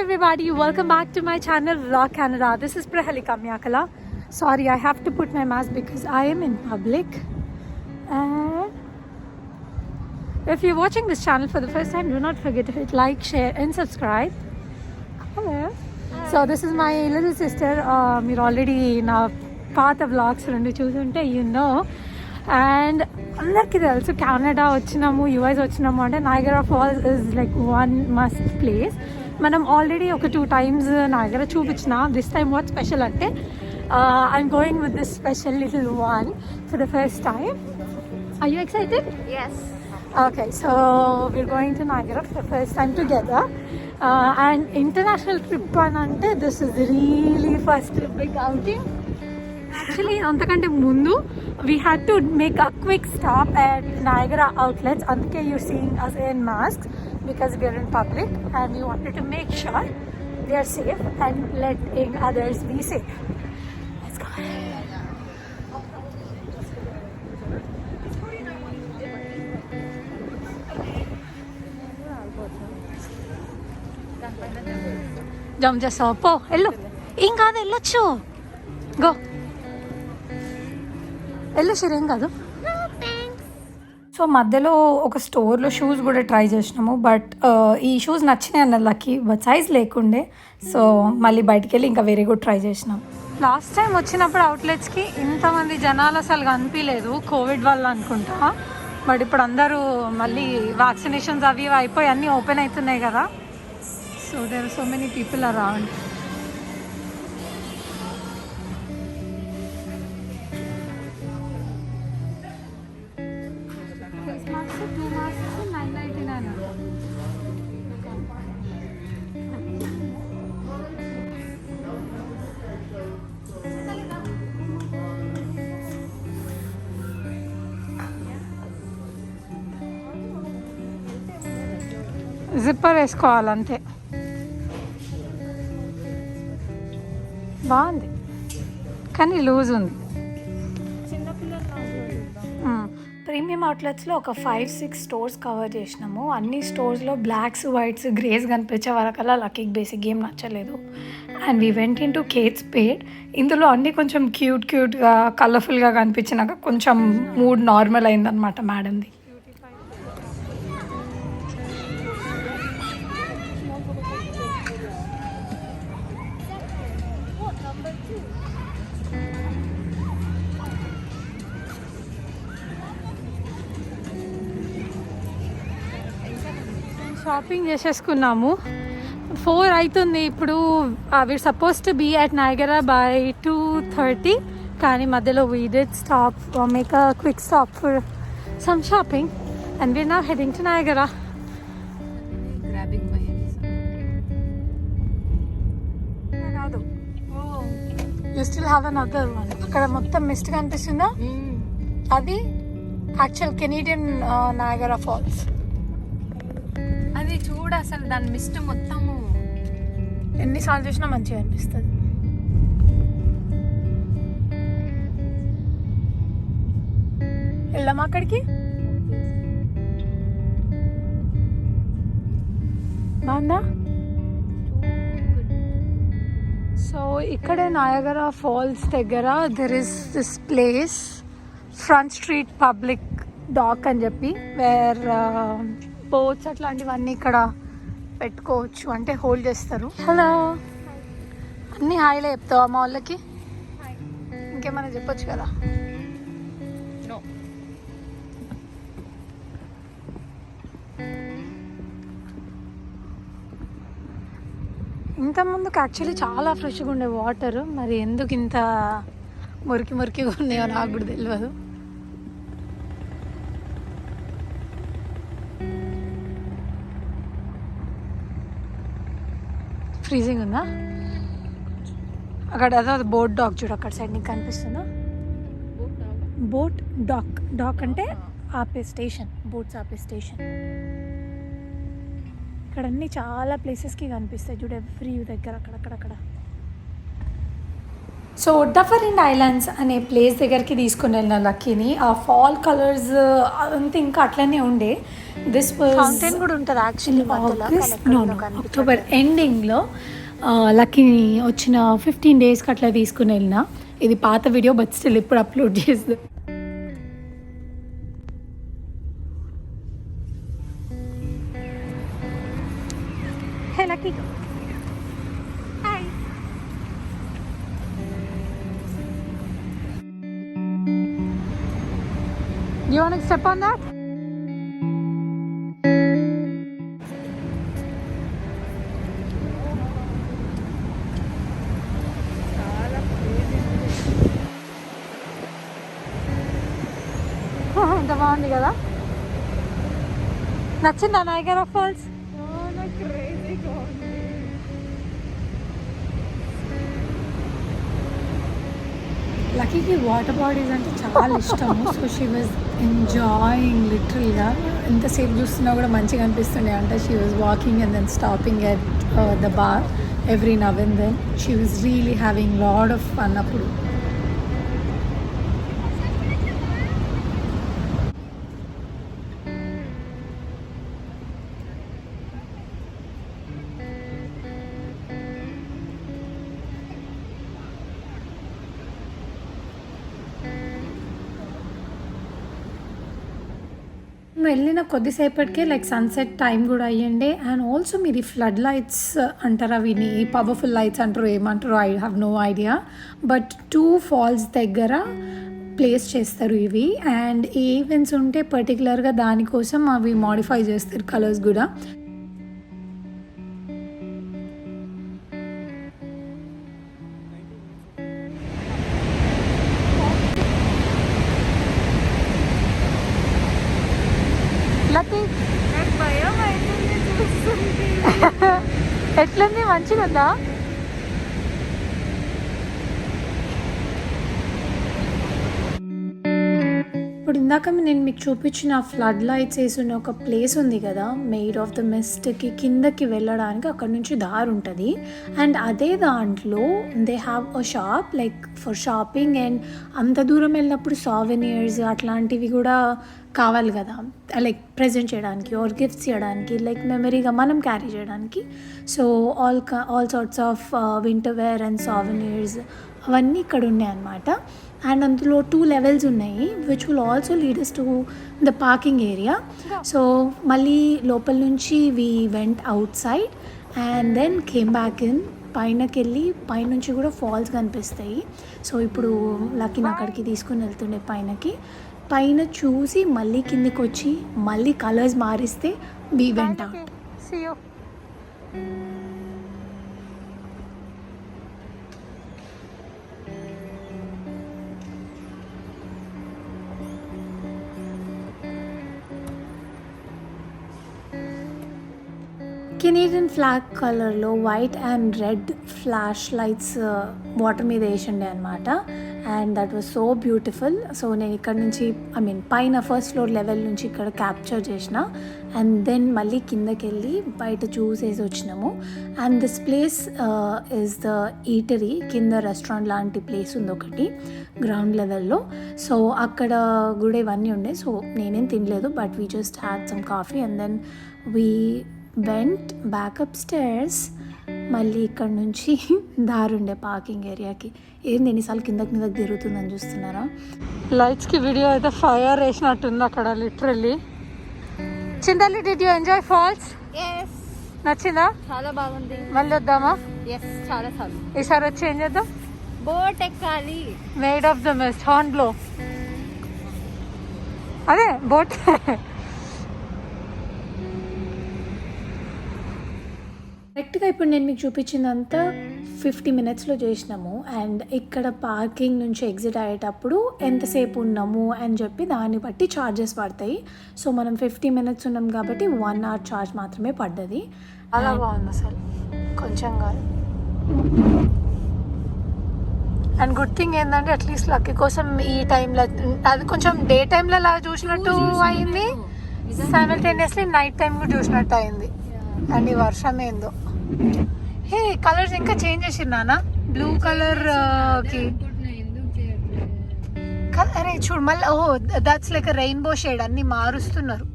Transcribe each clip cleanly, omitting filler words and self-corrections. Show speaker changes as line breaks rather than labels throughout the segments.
everybody, welcome back to my channel Vlog Canada. This is Prahalika Myakala. Sorry, I have to put my mask because I am in public. And if you're watching this channel for the first time, do not forget to hit like, share and subscribe. Hello. So this is my little sister. You're already in a path of vlogs రెండు చూసుంటే you know. And అందరికీ తెలుసు Canada వచ్చినాము US వచ్చినాము అంటే Niagara Falls is like one must place. మనం already ఒక 2 times Niagara చూపించిన. దిస్ టైమ్ వాట్ స్పెషల్ అంటే I'm going with this special little one for the first time. Are you excited?
Yes.
Okay, so we're going to Niagara for the first time together. And international trip anante this is really first big outing. Actually, antakante mundu we had to make a quick stop at Niagara outlets. Andike you're seeing us in masks because we are in public and we wanted to make sure we are safe and letting others be safe. Let's go. Jump చేస్తావా? పో వెళ్ళు, ఏం కాదు, వెళ్ళొచ్చు. Go వెళ్ళొచ్చు, ఏం కాదు. So మధ్యలో ఒక స్టోర్లో షూస్ కూడా ట్రై చేసినాము. బట్ ఈ షూస్ నచ్చినాయి అన్న లక్కీ, బట్ సైజ్ లేకుండే. సో మళ్ళీ బయటికి వెళ్ళి ఇంకా వేరే కూడా ట్రై చేసినాం. లాస్ట్ టైం వచ్చినప్పుడు అవుట్లెట్స్కి ఇంతమంది జనాలు అసలు కనిపించలేదు, కోవిడ్ వల్ల అనుకుంటా. బట్ ఇప్పుడు అందరూ మళ్ళీ వ్యాక్సినేషన్స్ అవి అయిపోయి అన్నీ ఓపెన్ అవుతున్నాయి కదా. So there are so many people around. Face mask, 2 masks, 999. Zipper వేసుకోవాలంతే. బాగుంది కానీ లూజ్ ఉంది. ప్రీమియం అవుట్లెట్స్లో ఒక 5-6 స్టోర్స్ కవర్ చేసినాము. అన్ని స్టోర్స్లో బ్లాక్స్, వైట్స్, గ్రేస్ కనిపించే వరకల్లా లక్కీకి బేసిక్ గేమ్ నచ్చలేదు. And we went into Kate Spade. ఇందులో అన్నీ కొంచెం క్యూట్గా కలర్ఫుల్గా కనిపించినాక కొంచెం మూడ్ నార్మల్ అయిందనమాట మేడంది. షాపింగ్ చేసేసుకున్నాము. 4 అవుతుంది ఇప్పుడు. We're suppose to be at Niagara by 2:30, కానీ మధ్యలో we did stop, make a quick stop for some shopping and we're now heading to Niagara. కాదు, you still have another one. అక్కడ మొత్తం Mist కనిపిస్తుందా? అది యాక్చువల్ కెనడియన్ నయాగరా ఫాల్స్.
అది చూడ అసలు దాని మిస్ట్ మొత్తము
ఎన్నిసార్లు చూసినా మంచిగా అనిపిస్తుంది. వెళ్దామా అక్కడికి? బాగుందా? సో ఇక్కడే నయాగరా ఫాల్స్ దగ్గర there is this place front street public dock అని చెప్పి, వేర్ బోట్స్ అట్లాంటివన్నీ ఇక్కడ పెట్టుకోవచ్చు, అంటే హోల్డ్ చేస్తారు. హలో, అన్నీ హాయిలో చెప్తావా మా వాళ్ళకి? ఇంకేమైనా చెప్పొచ్చు కదా. ఇంత ముందుకు యాక్చువల్లీ చాలా ఫ్రెష్గా ఉండే వాటర్, మరి ఎందుకు ఇంత మురికిగా ఉన్నాయో నాకు కూడా తెలియదు. ఫ్రీజింగ్ ఉందా అక్కడ? అదో బోట్ డాక్ చూడు అక్కడ సైడ్, నీకు కనిపిస్తుందా? బోట్ డాక్ అంటే ఆపే స్టేషన్, బోట్స్ ఆపే స్టేషన్. ఇక్కడ అన్నీ చాలా ప్లేసెస్కి కనిపిస్తాయి చూడు, ఎవ్రీ దగ్గర అక్కడక్కడ. సో డఫరిన్ ఐలాండ్స్ అనే ప్లేస్ దగ్గరికి తీసుకుని వెళ్ళిన లక్కీని. ఆ ఫాల్ కలర్స్ అంతా ఇంకా అట్లనే ఉండే. దిస్
ఫౌంటైన్ కూడా ఉంటుంది యాక్చువల్లీ
అక్టోబర్ ఎండింగ్లో లక్కీని వచ్చిన 15 డేస్కి అట్లా తీసుకుని వెళ్ళిన. ఇది పాత వీడియో బట్ స్టిల్ ఇప్పుడు అప్లోడ్ చేసి. Hey Lucky, hi. You want to step on that? ఎంత బాగుంది కదా. నచ్చిందా నయాగరా ఫాల్స్? లక్కీకి వాటర్ బాడీస్ అంటే చాలా ఇష్టము. సో షీ వాజ్ ఎంజాయింగ్ లిటరల్గా. ఎంతసేపు చూస్తున్నా కూడా మంచిగా అనిపిస్తుండే అంట. She was walking and then stopping at the bar every now and then. She was really having lot of fun అప్పుడు. వెళ్ళిన కొద్దిసేపటికే లైక్ సన్సెట్ టైం కూడా అయ్యండే. అండ్ ఆల్సో మీరు ఫ్లడ్ లైట్స్ అంటారా, విని పవర్ఫుల్ లైట్స్ అంటారు, ఏమంటారు, I have no idea. But 2 falls దగ్గర ప్లేస్ చేస్తారు ఇవి. అండ్ ఏ ఈవెంట్స్ ఉంటే పర్టికులర్గా దానికోసం అవి మాడిఫై చేస్తారు కలర్స్ కూడా. ఎట్లుంది, మంచిగా ఉందా? ఇప్పుడు ఇందాక నేను మీకు చూపించిన ఫ్లడ్ లైట్స్ వేసిన ఒక ప్లేస్ ఉంది కదా, మేడ్ ఆఫ్ ద మిస్ట్కి కిందకి వెళ్ళడానికి అక్కడ నుంచి దారి ఉంటుంది. అండ్ అదే దాంట్లో they have a shop like for shopping. And అంత దూరం వెళ్ళినప్పుడు సావెనియర్స్ అట్లాంటివి కూడా కావాలి కదా, లైక్ ప్రజెంట్ చేయడానికి ఆర్ గిఫ్ట్స్ చేయడానికి, లైక్ మెమరీగా మనం క్యారీ చేయడానికి. So all sorts of winter wear and souvenirs అవన్నీ ఇక్కడ ఉన్నాయి అన్నమాట. అండ్ అందులో 2 levels ఉన్నాయి which will also lead us to the parking area. So మళ్ళీ లోపల నుంచి we went outside and then came back in. పైనకి వెళ్ళి పైనుంచి కూడా ఫాల్స్ కనిపిస్తాయి. సో ఇప్పుడు లక్కీని అక్కడికి తీసుకుని వెళ్తుండే పైనకి. పైన చూసి మళ్ళీ కిందకి వచ్చి మళ్ళీ కలర్స్ మారిస్తే we went out. Canadian flag కలర్లో white and red flash lights water మీద వేసిండే అనమాట. And that was so beautiful. So నేను ఇక్కడ నుంచి పైన ఫస్ట్ ఫ్లోర్ లెవెల్ నుంచి ఇక్కడ క్యాప్చర్ చేసిన. అండ్ దెన్ మళ్ళీ కిందకి వెళ్ళి బయట చూసేసి వచ్చినాము. And this place is the eatery. కింద రెస్టారెంట్ లాంటి ప్లేస్ ఉంది ఒకటి గ్రౌండ్ లెవెల్లో. సో అక్కడ కూడా ఇవన్నీ ఉండే. సో నేనేం తినలేదు but we just had some coffee and then we went back up stairs. మళ్ళీ ఇక్కడ నుంచి దారుండే పార్కింగ్ ఏరియాకి. ఏంది ఎన్నిసార్లు కిందకి మీదకి తిరుగుతుందని చూస్తున్నారా? లైట్స్కి వీడియో అయితే ఫైర్ వేసినట్టుంది అక్కడ literally. Chintalli, did you enjoy falls? నచ్చిందా?
చాలా బాగుంది.
మళ్ళీ వద్దామా?
చాలా సార్లు.
ఈసారి వచ్చి ఏం చేద్దాం?
బోట్ ఎక్కాలి.
Maid of the Mist, horn blow. అదే బోట్. కరెక్ట్గా ఇప్పుడు నేను మీకు చూపించిందంతా 50 minutesలో చేసినాము. అండ్ ఇక్కడ పార్కింగ్ నుంచి ఎగ్జిట్ అయ్యేటప్పుడు ఎంతసేపు ఉన్నాము అని చెప్పి దాన్ని బట్టి ఛార్జెస్ పడతాయి. సో మనం 50 minutes ఉన్నాం కాబట్టి 1 hour ఛార్జ్ మాత్రమే పడ్డది. అలా బాగుంది అసలు, కొంచెం కాదు. అండ్ గుడ్ థింగ్ ఏంటంటే అట్లీస్ట్ లక్కీ కోసం ఈ టైంలో, అది కొంచెం డే టైంలో అలా చూసినట్టు అయింది, సైమల్టేనియస్లీ నైట్ టైం కూడా చూసినట్టు అయింది. అండ్ ఈ వర్షం ఏందో హే కలర్స్ ఇంకా చేంజ్ చేసినానా బ్లూ కలర్ కి అరే చూడు మళ్ళీ ఓహో దట్స్ లైక్ రెయిన్బో షేడ్ అన్ని మారుస్తున్నారు.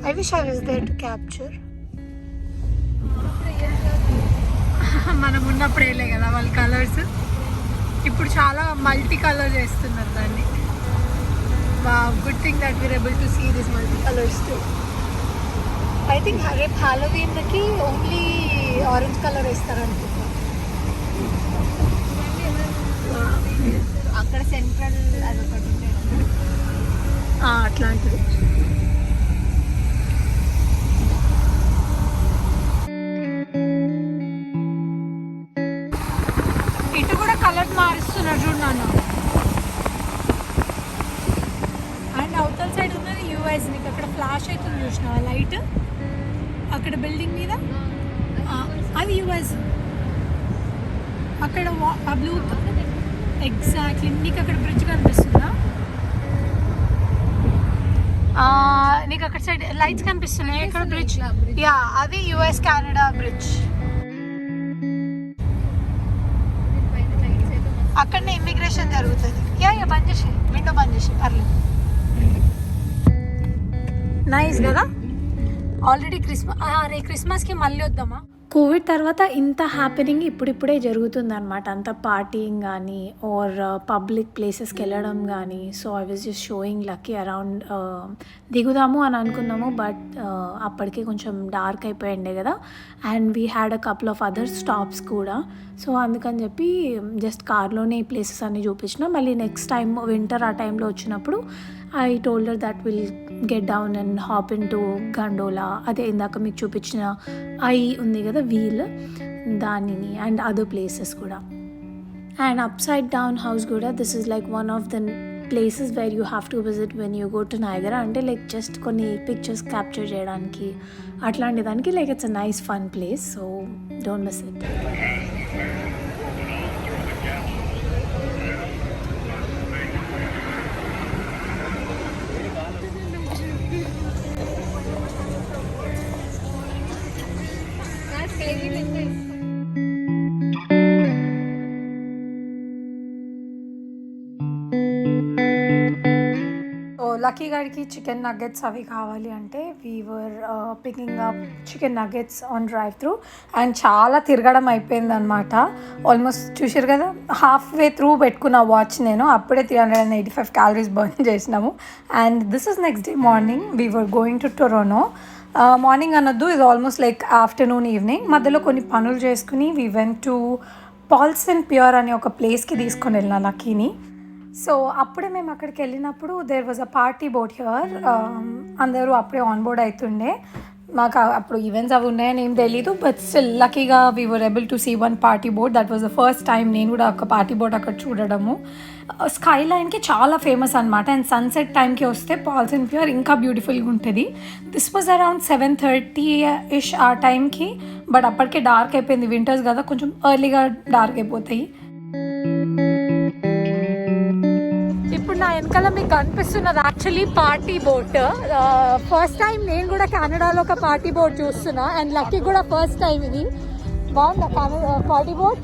I wish I was there to capture. మనం ఉన్నప్పుడు వేయలే కదా వాళ్ళ కలర్స్, ఇప్పుడు చాలా మల్టీ కలర్ చేస్తున్నారు దాన్ని. Good thing that we're able to see this multi colours too. I think రేపు హాలోవీన్కి ఓన్లీ ఆరెంజ్ కలర్ వేస్తారు అనుకుంటా.
అక్కడ సెంట్రల్ అది ఒకటి ఉండేది
అట్లాంటిది. ఇటు కూడా కలర్ మారుస్తున్నారు చూడన్నాను. అండ్ అవతల సైడ్ ఉన్నది యూఎస్. నీకు అక్కడ ఫ్లాష్ అవుతుంది చూసినా లైట్ అక్కడ బిల్డింగ్ మీద, అది యూఎస్. అక్కడ బ్లూ ఎగ్జాక్ట్లీ. నీకు అక్కడ బ్రిడ్జ్ కనిపిస్తుందా? నీకు అక్కడ సైడ్ లైట్స్ కనిపిస్తున్నాయి. ఇక్కడ బ్రిడ్జ్, యా అది యుఎస్ కెనడా బ్రిడ్జ్. అక్కడనే ఇమిగ్రేషన్ జరుగుతుంది. యా బంద్ చేసి విండో బంద్ చేసి పర్లేదు. నైస్ కదా. ఆల్రెడీ క్రిస్మస్కి మళ్ళీ వద్దామా? కోవిడ్ తర్వాత ఇంత హ్యాపెనింగ్ ఇప్పుడిప్పుడే జరుగుతుంది అనమాట. అంత పార్టీయింగ్ కానీ ఆర్ పబ్లిక్ ప్లేసెస్కి వెళ్ళడం కానీ. So I was just showing Lucky around. దిగుదాము అని అనుకున్నాము బట్ అప్పటికే కొంచెం డార్క్ అయిపోయిండే కదా. And we had a couple of other stops కూడా. సో అందుకని చెప్పి జస్ట్ కార్లోనే ఈ ప్లేసెస్ అన్నీ చూపించిన. మళ్ళీ నెక్స్ట్ టైం వింటర్ ఆ టైంలో వచ్చినప్పుడు I told her that will get down and hop in to gondola. అదే ఇందాక మీకు చూపించిన ఐ ఉంది కదా వీల్, దానిని అండ్ అదర్ ప్లేసెస్ కూడా. And upside down house కూడా this is like one of the places where you have to visit when you go to Niagara. అంటే లైక్ జస్ట్ కొన్ని పిక్చర్స్ క్యాప్చర్ చేయడానికి అట్లాంటి దానికి like it's a nice fun place. So don't miss it. Lucky గారికి chicken nuggets అవి కావాలి అంటే we were picking up chicken nuggets on drive through. And చాలా తిరగడం అయిపోయింది అనమాట. ఆల్మోస్ట్ చూసారు కదా, హాఫ్ వే త్రూ పెట్టుకున్న వాచ్ నేను. అప్పుడే 385 క్యాలరీస్ బర్న్ చేసినాము. And this is next day morning. We were going to Toronto. Morning అనొద్దు, ఇది ఆల్మోస్ట్ లైక్ ఆఫ్టర్నూన్ ఈవినింగ్. మధ్యలో కొన్ని పనులు చేసుకుని we went to falls and pure అనే ఒక ప్లేస్కి తీసుకొని వెళ్ళిన లక్కీని. సో అప్పుడే మేము అక్కడికి వెళ్ళినప్పుడు there was a party boat here. అందరూ అప్పుడే ఆన్ బోర్డ్ అవుతుండే. మాకు అప్పుడు ఈవెంట్స్ అవి ఉన్నాయని ఏం తెలీదు. బట్ స్టిల్ లక్కీగా we were able to see one party boat. That was the first time నేను కూడా ఒక పార్టీ బోట్ అక్కడ చూడడము. స్కై లైన్కి చాలా ఫేమస్ అనమాట. అండ్ సన్సెట్ టైంకి వస్తే పాల్స్ అండ్ ప్యూర్ ఇంకా బ్యూటిఫుల్గా ఉంటుంది. దిస్ వాజ్ అరౌండ్ 7:30 ఆ టైంకి. బట్ అప్పటికే డార్క్ అయిపోయింది. వింటర్స్ కదా, కొంచెం ఎర్లీగా డార్క్ అయిపోతాయి. ఇప్పుడు నా వెనకాల మీకు కనిపిస్తున్నది actually party boat. First time నేను కూడా కెనడాలో ఒక పార్టీ బోట్ చూస్తున్నా. అండ్ లక్కీ కూడా ఫస్ట్ టైం ఇది. బాగుందా party boat?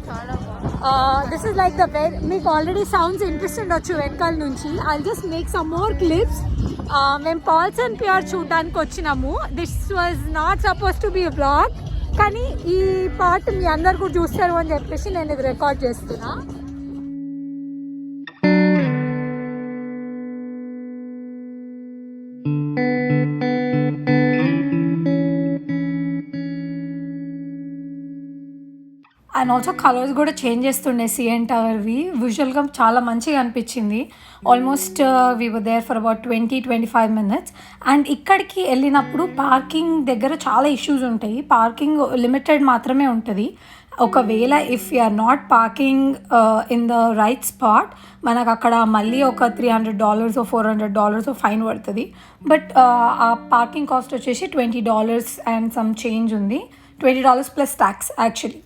This is like the మీకు ఆల్రెడీ సౌండ్స్ ఇంట్రెస్ట్ వెనకాల నుంచి. I just make some more clips. మేము పాల్స్ అండ్ ప్యూర్ చూడడానికి వచ్చినాము. This was not suppose to be blog, కానీ ఈ పార్ట్ మీ అందరు కూడా చూస్తారు అని చెప్పేసి నేను ఇది రికార్డ్ చేస్తున్నా. అండ్ ఆల్సో కలర్స్ కూడా చేంజ్ చేస్తుండే సిఎన్ టవర్వి. విజువల్గా చాలా మంచిగా అనిపించింది. Almost we were there for about 20-25 minutes. అండ్ ఇక్కడికి వెళ్ళినప్పుడు పార్కింగ్ దగ్గర చాలా ఇష్యూస్ ఉంటాయి. పార్కింగ్ లిమిటెడ్ మాత్రమే ఉంటుంది. ఒకవేళ if you are not parking in the right spot, మనకు అక్కడ మళ్ళీ ఒక $300 $400 ఫైన్ పడుతుంది. బట్ ఆ పార్కింగ్ కాస్ట్ వచ్చేసి $20 అండ్ సమ్ చేంజ్ ఉంది. $20 ప్లస్ ట్యాక్స్ యాక్చువల్లీ.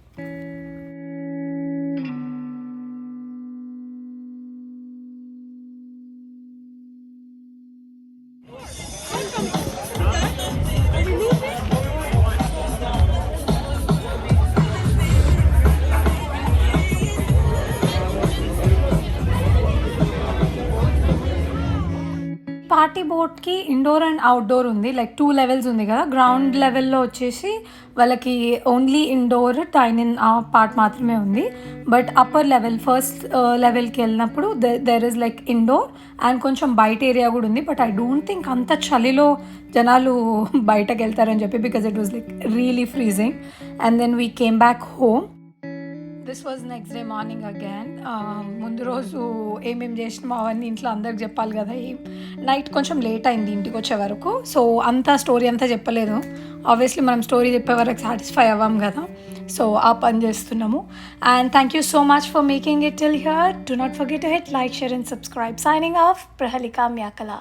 పార్టీ బోట్కి ఇండోర్ అండ్ అవుట్డోర్ ఉంది, లైక్ 2 లెవెల్స్ ఉంది కదా. గ్రౌండ్ లెవెల్లో వచ్చేసి వాళ్ళకి ఓన్లీ ఇండోర్ డైనింగ్ ఆ పార్ట్ మాత్రమే ఉంది. బట్ అప్పర్ లెవెల్ ఫస్ట్ లెవెల్కి వెళ్ళినప్పుడు there is like indoor and కొంచెం బయట ఏరియా కూడా ఉంది. బట్ ఐ డోంట్ థింక్ అంత చలిలో జనాలు బయటకు వెళ్తారని చెప్పి, because it was like really freezing. And then we came back home. This was next day morning again. ముందు రోజు ఏమేమి చేసినామో అవన్నీ ఇంట్లో అందరికి చెప్పాలి కదా. నైట్ కొంచెం లేట్ అయింది ఇంటికి వచ్చే వరకు, సో అంతా స్టోరీ అంతా చెప్పలేదు. ఆబ్వియస్లీ మనం స్టోరీ చెప్పే వరకు సాటిస్ఫై అవ్వం కదా, సో ఆ పని చేస్తున్నాము. And thank you so much for making it till here. Do not forget to hit like, share and subscribe. Signing off, Prahalika Myakala.